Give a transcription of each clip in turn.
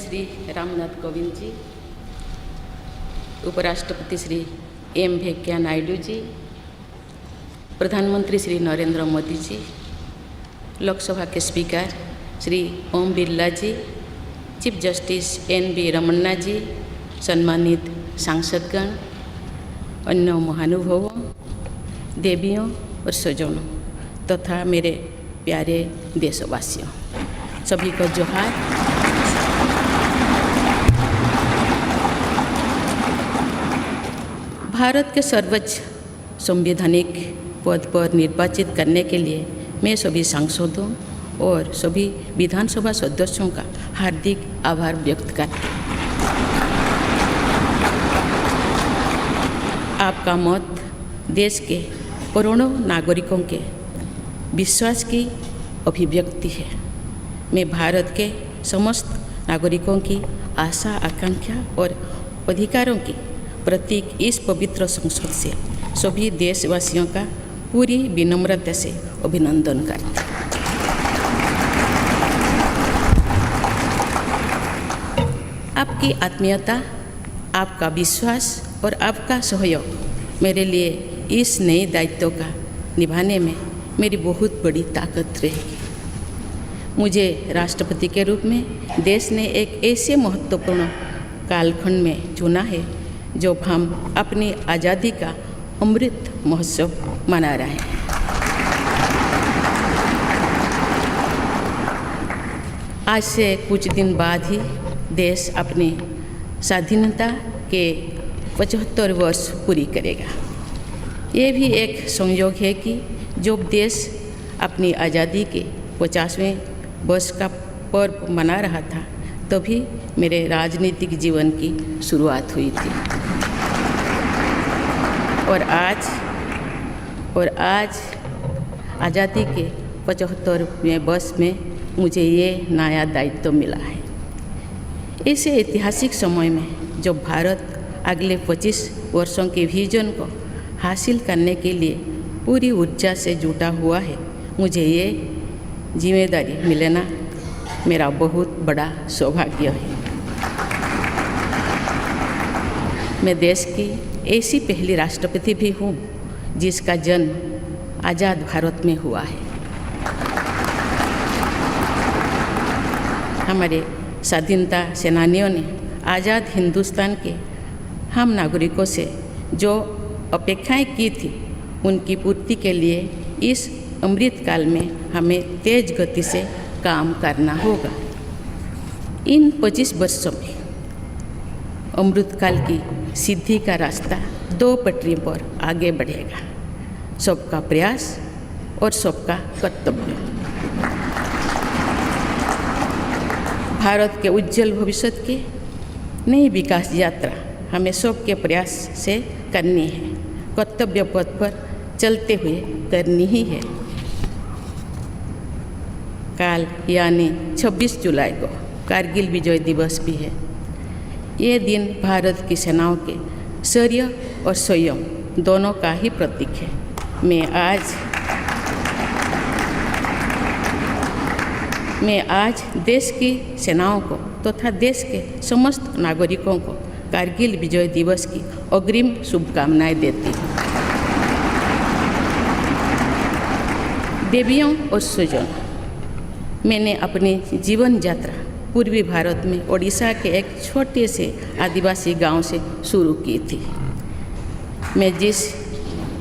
श्री रामनाथ कोविंद जी, उपराष्ट्रपति श्री एम वेंकैया नायडू जी, प्रधानमंत्री श्री नरेंद्र मोदी जी, लोकसभा के स्पीकर श्री ओम बिरला जी, चीफ जस्टिस एन.वी. रमन्ना जी, सम्मानित सांसदगण, अन्य महानुभावों, देवियों और स्वजनों तथा मेरे प्यारे देशवासियों, सभी को जोहार। भारत के सर्वोच्च संवैधानिक पद पर निर्वाचित करने के लिए मैं सभी सांसदों और सभी विधानसभा सदस्यों का हार्दिक आभार व्यक्त करती हूँ। आपका मत देश के करोड़ों नागरिकों के विश्वास की अभिव्यक्ति है। मैं भारत के समस्त नागरिकों की आशा, आकांक्षा और अधिकारों की प्रतीक इस पवित्र संसद से सभी देशवासियों का पूरी विनम्रता से अभिनंदन करती हूँ। आपकी आत्मीयता, आपका विश्वास और आपका सहयोग मेरे लिए इस नए दायित्व का निभाने में मेरी बहुत बड़ी ताकत रहेगी। मुझे राष्ट्रपति के रूप में देश ने एक ऐसे महत्वपूर्ण कालखंड में चुना है जब हम अपनी आज़ादी का अमृत महोत्सव मना रहे हैं। आज से कुछ दिन बाद ही देश अपनी स्वाधीनता के 75 वर्ष पूरी करेगा। ये भी एक संयोग है कि जब देश अपनी आज़ादी के 50वें वर्ष का पर्व मना रहा था तभी मेरे राजनीतिक जीवन की शुरुआत हुई थी। और आज आज़ादी के 75वें वर्ष में मुझे ये नया दायित्व मिला है। ऐसे ऐतिहासिक समय में जब भारत अगले 25 वर्षों के विजन को हासिल करने के लिए पूरी ऊर्जा से जुटा हुआ है, मुझे ये जिम्मेदारी मिलना मेरा बहुत बड़ा सौभाग्य है। मैं देश की ऐसी पहली राष्ट्रपति भी हूँ जिसका जन्म आज़ाद भारत में हुआ है। हमारे स्वाधीनता सेनानियों ने आज़ाद हिंदुस्तान के हम नागरिकों से जो अपेक्षाएं की थी उनकी पूर्ति के लिए इस अमृत काल में हमें तेज गति से काम करना होगा। इन 25 वर्षों में अमृतकाल की सिद्धि का रास्ता 2 पटरी पर आगे बढ़ेगा, सबका प्रयास और सबका कर्तव्य। भारत के उज्जवल भविष्य की नई विकास यात्रा हमें सबके प्रयास से करनी है, कर्तव्य पथ पर चलते हुए करनी ही है। काल यानी 26 जुलाई को कारगिल विजय दिवस भी है। ये दिन भारत की सेनाओं के शौर्य और संयम दोनों का ही प्रतीक है। मैं आज देश की सेनाओं को तथा देश के समस्त नागरिकों को कारगिल विजय दिवस की अग्रिम शुभकामनाएं देती हूँ। देवियों और स्वजनों, मैंने अपनी जीवन यात्रा पूर्वी भारत में ओडिशा के एक छोटे से आदिवासी गांव से शुरू की थी। मैं जिस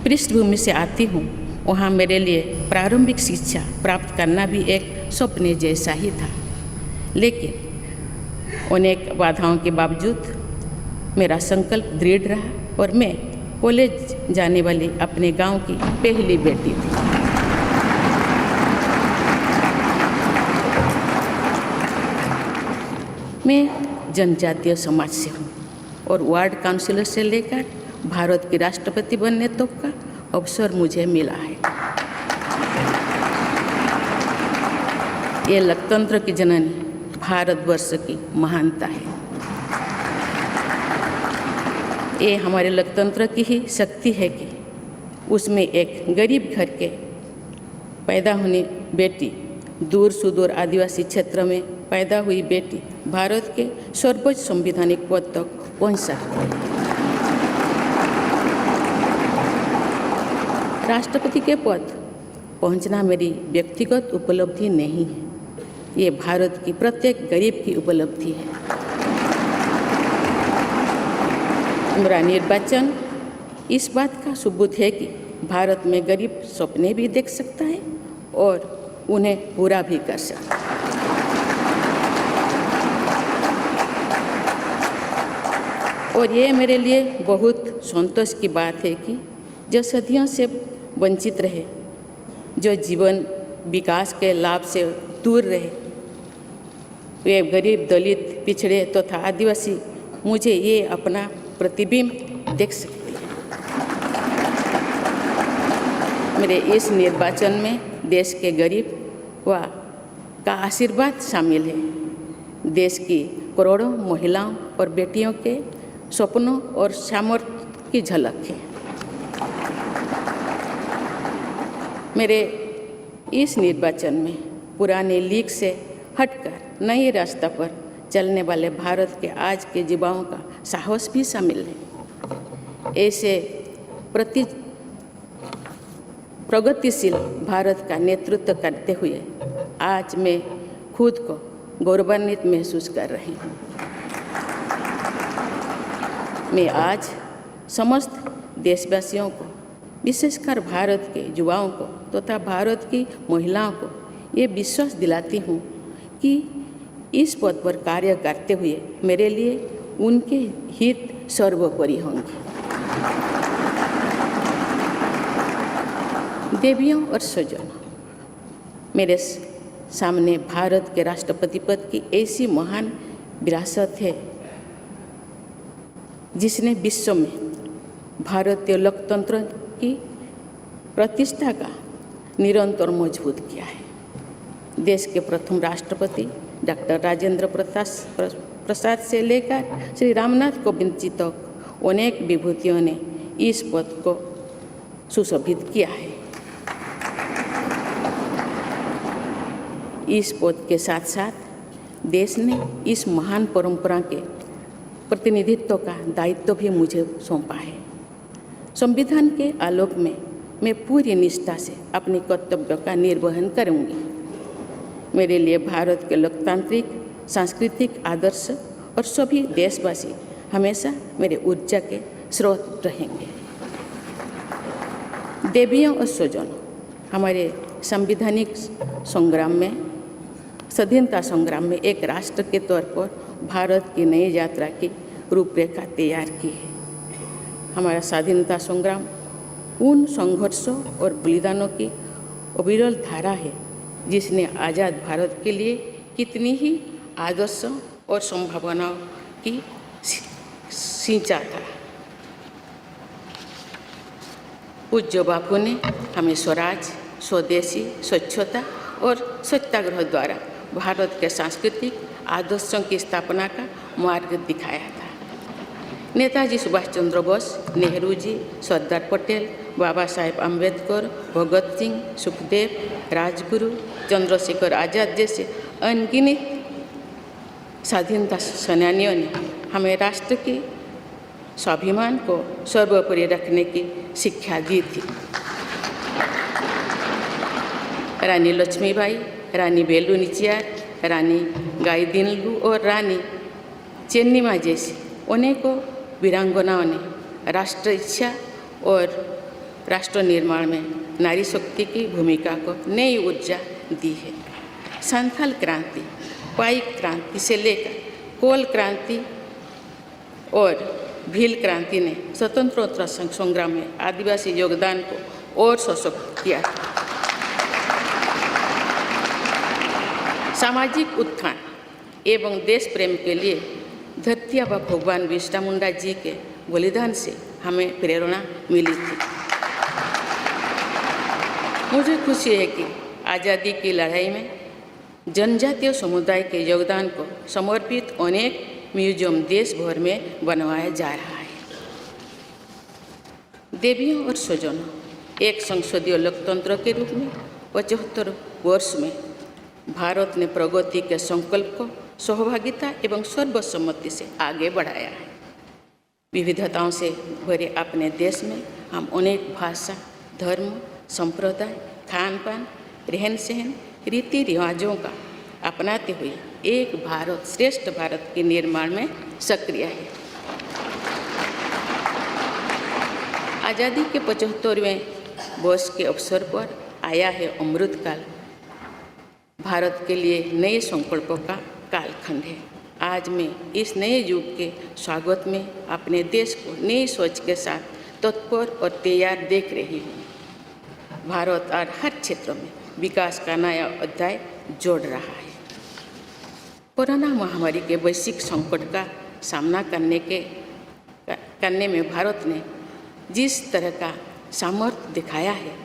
पृष्ठभूमि से आती हूँ वहाँ मेरे लिए प्रारंभिक शिक्षा प्राप्त करना भी एक सपने जैसा ही था, लेकिन अनेक बाधाओं के बावजूद मेरा संकल्प दृढ़ रहा और मैं कॉलेज जाने वाली अपने गांव की पहली बेटी थी। मैं जनजातीय समाज से हूँ और वार्ड काउंसिलर से लेकर भारत की राष्ट्रपति बनने तक का अवसर मुझे मिला है। ये लोकतंत्र की जननी भारतवर्ष की महानता है। ये हमारे लोकतंत्र की ही शक्ति है कि उसमें एक गरीब घर के पैदा होने बेटी दूर सुदूर आदिवासी क्षेत्र में पैदा हुई बेटी भारत के सर्वोच्च संवैधानिक पद तक पहुंच सकती है। राष्ट्रपति के पद पहुंचना मेरी व्यक्तिगत उपलब्धि नहीं है, ये भारत की प्रत्येक गरीब की उपलब्धि है। मेरा निर्वाचन इस बात का सबूत है कि भारत में गरीब सपने भी देख सकता है और उन्हें पूरा भी कर सकता है। और ये मेरे लिए बहुत संतोष की बात है कि जो सदियों से वंचित रहे, जो जीवन विकास के लाभ से दूर रहे, वे गरीब, दलित, पिछड़े तथा आदिवासी मुझे ये अपना प्रतिबिंब देख सकते हैं। मेरे इस निर्वाचन में देश के गरीब व का आशीर्वाद शामिल है। देश की करोड़ों महिलाओं और बेटियों के सपनों और सामर्थ्य की झलक है। मेरे इस निर्वाचन में पुराने लीग से हटकर नए रास्ते पर चलने वाले भारत के आज के युवाओं का साहस भी शामिल है। ऐसे प्रगतिशील भारत का नेतृत्व करते हुए आज मैं खुद को गौरवान्वित महसूस कर रही हूँ। मैं आज समस्त देशवासियों को, विशेषकर भारत के युवाओं को तथा भारत की महिलाओं को ये विश्वास दिलाती हूँ कि इस पद पर कार्य करते हुए मेरे लिए उनके हित सर्वोपरि होंगे। देवियों और स्वजनों, मेरे सामने भारत के राष्ट्रपति पद की ऐसी महान विरासत है जिसने विश्व में भारतीय लोकतंत्र की प्रतिष्ठा का निरंतर मजबूत किया है। देश के प्रथम राष्ट्रपति डॉक्टर राजेंद्र प्रसाद से लेकर श्री रामनाथ कोविंद जी तक अनेक विभूतियों ने इस पद को सुशोभित किया है। इस पद के साथ साथ देश ने इस महान परंपरा के प्रतिनिधित्व का दायित्व भी मुझे सौंपा है। संविधान के आलोक में मैं पूरी निष्ठा से अपने कर्तव्यों का निर्वहन करूंगी। मेरे लिए भारत के लोकतांत्रिक सांस्कृतिक आदर्श और सभी देशवासी हमेशा मेरे ऊर्जा के स्रोत रहेंगे। देवियों और स्वजनों, हमारे संवैधानिक संग्राम में, स्वाधीनता संग्राम में एक राष्ट्र के तौर पर भारत की नई यात्रा की रूपरेखा तैयार की है। हमारा स्वाधीनता संग्राम उन संघर्षों और बलिदानों की अविरल धारा है जिसने आज़ाद भारत के लिए कितनी ही आदर्शों और संभावनाओं की सिंचा था। पूज्य बापू ने हमें स्वराज, स्वदेशी, स्वच्छता और सत्याग्रह द्वारा भारत के सांस्कृतिक आदर्शों की स्थापना का मार्ग दिखाया था। नेताजी सुभाष चंद्र बोस, नेहरू जी, सरदार पटेल, बाबा साहेब अम्बेडकर, भगत सिंह, सुखदेव, राजगुरु, चंद्रशेखर आज़ाद जैसे अनगिनत स्वाधीनता सेनानियों ने हमें राष्ट्र के स्वाभिमान को सर्वोपरि रखने की शिक्षा दी थी। रानी लक्ष्मीबाई, रानी वेलु नाचियार, रानी गाईदिन्लु और रानी चेन्निमा जैसी अनेकों वीरांगनाओं ने राष्ट्र इच्छा और राष्ट्र निर्माण में नारी शक्ति की भूमिका को नई ऊर्जा दी है। संथाल क्रांति, पाइक क्रांति से लेकर कोल क्रांति और भील क्रांति ने स्वतंत्रता संग्राम में आदिवासी योगदान को और सशक्त किया। सामाजिक उत्थान एवं देश प्रेम के लिए धरती आबा भगवान बिरसा मुंडा जी के बलिदान से हमें प्रेरणा मिली थी। मुझे खुशी है कि आज़ादी की लड़ाई में जनजातीय समुदाय के योगदान को समर्पित अनेक म्यूजियम देश भर में बनवाया जा रहा है। देवियों और स्वजनों, एक संसदीय लोकतंत्र के रूप में 75 वर्ष में भारत ने प्रगति के संकल्प को सहभागिता एवं सर्वसम्मति से आगे बढ़ाया है। विविधताओं से भरे अपने देश में हम अनेक भाषा, धर्म, संप्रदाय, खान पान, रहन सहन, रीति रिवाजों का अपनाते हुए एक भारत श्रेष्ठ भारत के निर्माण में सक्रिय है। आज़ादी के 75वें वर्ष के अवसर पर आया है अमृतकाल। भारत के लिए नए संकल्पों का कालखंड है। आज मैं इस नए युग के स्वागत में अपने देश को नई सोच के साथ तत्पर और तैयार देख रही हूँ। भारत और हर क्षेत्र में विकास का नया अध्याय जोड़ रहा है। कोरोना महामारी के वैश्विक संकट का सामना करने में भारत ने जिस तरह का सामर्थ्य दिखाया है,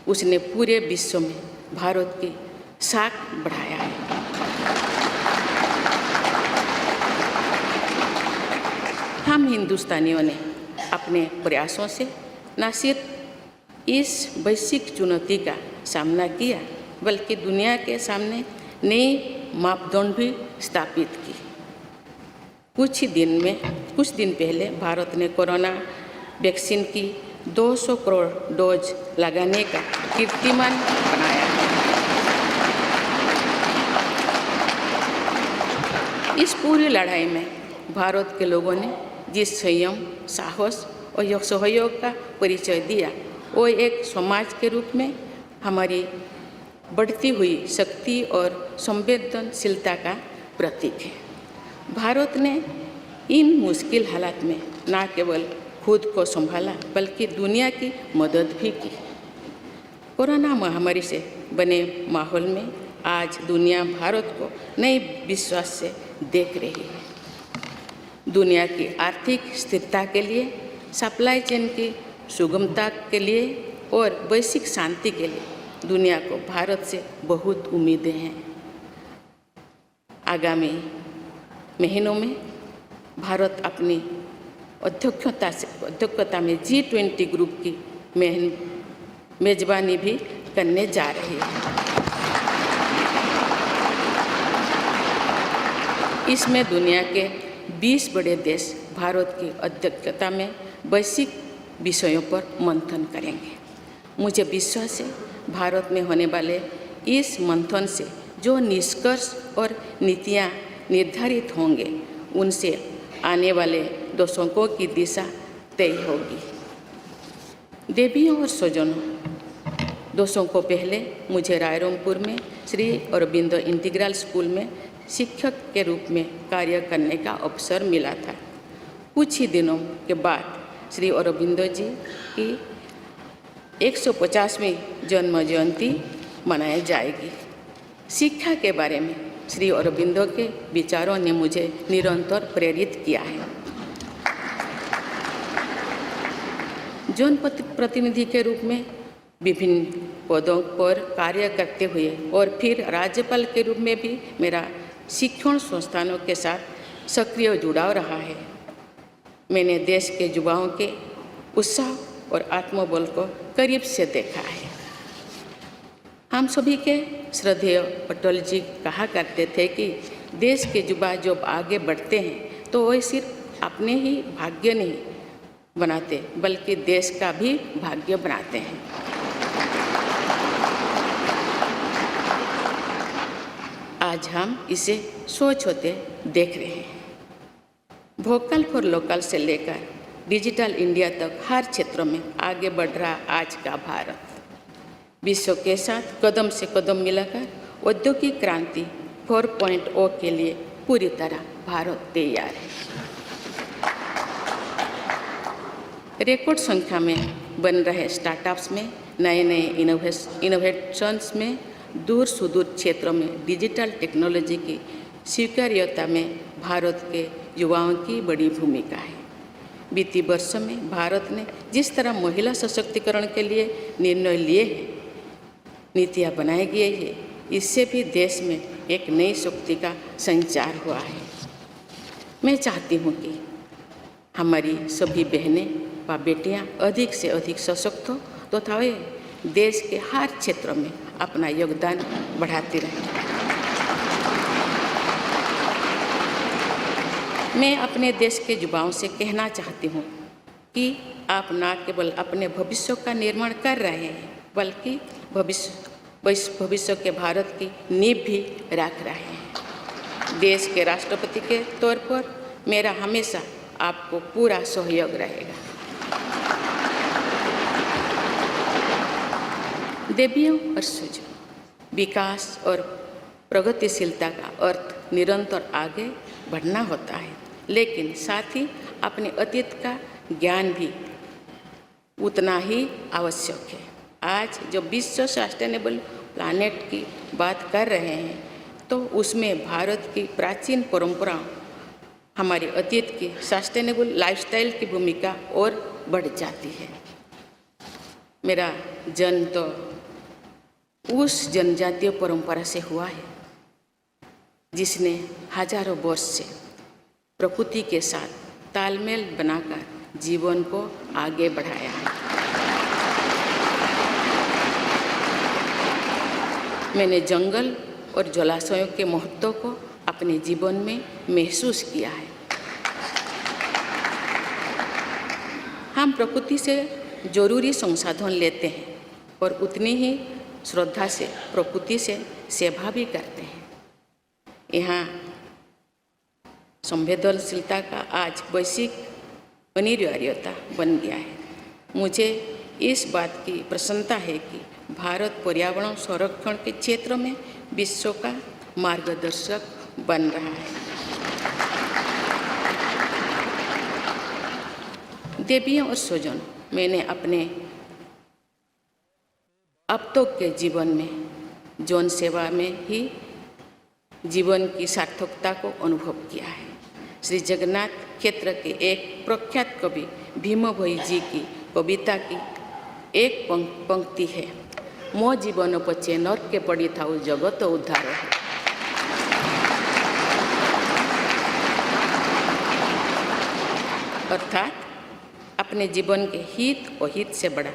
उसने पूरे विश्व में भारत की साख बढ़ाया है। हम हिंदुस्तानियों ने अपने प्रयासों से न सिर्फ इस वैश्विक चुनौती का सामना किया, बल्कि दुनिया के सामने नए मापदंड भी स्थापित की। कुछ दिन पहले भारत ने कोरोना वैक्सीन की 200 करोड़ डोज लगाने का कीर्तिमान बनाया है। इस पूरी लड़ाई में भारत के लोगों ने जिस संयम, साहस और सहयोग का परिचय दिया, वो एक समाज के रूप में हमारी बढ़ती हुई शक्ति और संवेदनशीलता का प्रतीक है। भारत ने इन मुश्किल हालात में न केवल खुद को संभाला, बल्कि दुनिया की मदद भी की। कोरोना महामारी से बने माहौल में आज दुनिया भारत को नए विश्वास से देख रही है। दुनिया की आर्थिक स्थिरता के लिए, सप्लाई चेन की सुगमता के लिए और वैश्विक शांति के लिए दुनिया को भारत से बहुत उम्मीदें हैं। आगामी महीनों में भारत अपनी अध्यक्षता में G20 ग्रुप की मेजबानी भी करने जा रही है। इसमें दुनिया के 20 बड़े देश भारत की अध्यक्षता में वैश्विक विषयों पर मंथन करेंगे। मुझे विश्वास है भारत में होने वाले इस मंथन से जो निष्कर्ष और नीतियाँ निर्धारित होंगे, उनसे आने वाले दशकों की दिशा तय होगी। देवियों और स्वजनों, दशकों पहले मुझे रायरंगपुर में श्री अरबिंदो इंटीग्रल स्कूल में शिक्षक के रूप में कार्य करने का अवसर मिला था। कुछ ही दिनों के बाद श्री अरबिंदो जी की 150वीं जन्म जयंती मनाई जाएगी। शिक्षा के बारे में श्री अरबिंदो के विचारों ने मुझे निरंतर प्रेरित किया है। जनप्रतिनिधि के रूप में विभिन्न पदों पर कार्य करते हुए और फिर राज्यपाल के रूप में भी मेरा शिक्षण संस्थानों के साथ सक्रिय जुड़ाव रहा है। मैंने देश के युवाओं के उत्साह और आत्मबल को करीब से देखा है। हम सभी के श्रद्धेय अटल जी कहा करते थे कि देश के युवा जब आगे बढ़ते हैं तो वे सिर्फ अपने ही भाग्य नहीं बनाते, बल्कि देश का भी भाग्य बनाते हैं। आज हम इसे सोच होते देख रहे हैं। वोकल फॉर लोकल से लेकर डिजिटल इंडिया तक हर क्षेत्र में आगे बढ़ रहा आज का भारत विश्व के साथ कदम से कदम मिलाकर औद्योगिक क्रांति 4.0 के लिए पूरी तरह भारत तैयार है। रिकॉर्ड संख्या में बन रहे स्टार्टअप्स में नए इनोवेशंस में दूर सुदूर क्षेत्रों में डिजिटल टेक्नोलॉजी की स्वीकार्यता में भारत के युवाओं की बड़ी भूमिका है। बीती वर्षों में भारत ने जिस तरह महिला सशक्तिकरण के लिए निर्णय लिए हैं, नीतियाँ बनाई गई है, इससे भी देश में एक नई शक्ति का संचार हुआ है। मैं चाहती हूँ कि हमारी सभी बहनें व बेटियाँ अधिक से अधिक सशक्त हो तथा वे देश के हर क्षेत्र में अपना योगदान बढ़ाते रहें। मैं अपने देश के युवाओं से कहना चाहती हूँ कि आप न केवल अपने भविष्य का निर्माण कर रहे हैं, बल्कि भविष्य के भारत की नींव भी रख रहे हैं। देश के राष्ट्रपति के तौर पर मेरा हमेशा आपको पूरा सहयोग रहेगा। देवियों और सूर्यों, विकास और प्रगतिशीलता का अर्थ निरंतर आगे बढ़ना होता है, लेकिन साथ ही अपने अतीत का ज्ञान भी उतना ही आवश्यक है। आज जब विश्व सस्टेनेबल प्लानेट की बात कर रहे हैं, तो उसमें भारत की प्राचीन परंपराओं, हमारे अतीत की सस्टेनेबल लाइफस्टाइल की भूमिका और बढ़ जाती है। मेरा जन्म तो उस जनजातीय परंपरा से हुआ है जिसने हजारों वर्ष से प्रकृति के साथ तालमेल बनाकर जीवन को आगे बढ़ाया है। मैंने जंगल और जलाशयों के महत्व को अपने जीवन में महसूस किया है। हम प्रकृति से जरूरी संसाधन लेते हैं और उतनी ही श्रद्धा से प्रकृति से सेवा भी करते हैं। यहाँ संवेदनशीलता का आज वैश्विक अनिवार्यता बन गया है। मुझे इस बात की प्रसन्नता है कि भारत पर्यावरण संरक्षण के क्षेत्र में विश्व का मार्गदर्शक बन रहा है। देवियों और स्वजन, मैंने अपने अब तक के जीवन में जन सेवा में ही जीवन की सार्थकता को अनुभव किया है। श्री जगन्नाथ क्षेत्र के एक प्रख्यात कवि भीम भोई जी की कविता की एक पंक्ति है, मो जीवन पचे नर्क के पड़ी था जगत उद्धार है। अर्थात अपने जीवन के हित और हित से बड़ा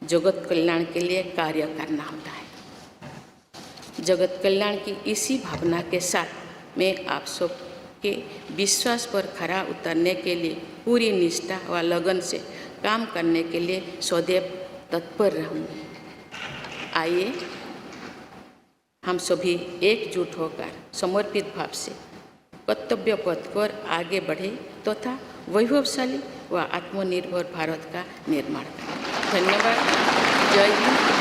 जगत कल्याण के लिए कार्य करना होता है। जगत कल्याण की इसी भावना के साथ मैं आप सब के विश्वास पर खरा उतरने के लिए पूरी निष्ठा व लगन से काम करने के लिए सदैव तत्पर रहूँगी। आइए हम सभी एकजुट होकर समर्पित भाव से कर्तव्य पथ पर आगे बढ़े तथा वैभवशाली व आत्मनिर्भर भारत का निर्माण करें। धन्यवाद। जय हिंद।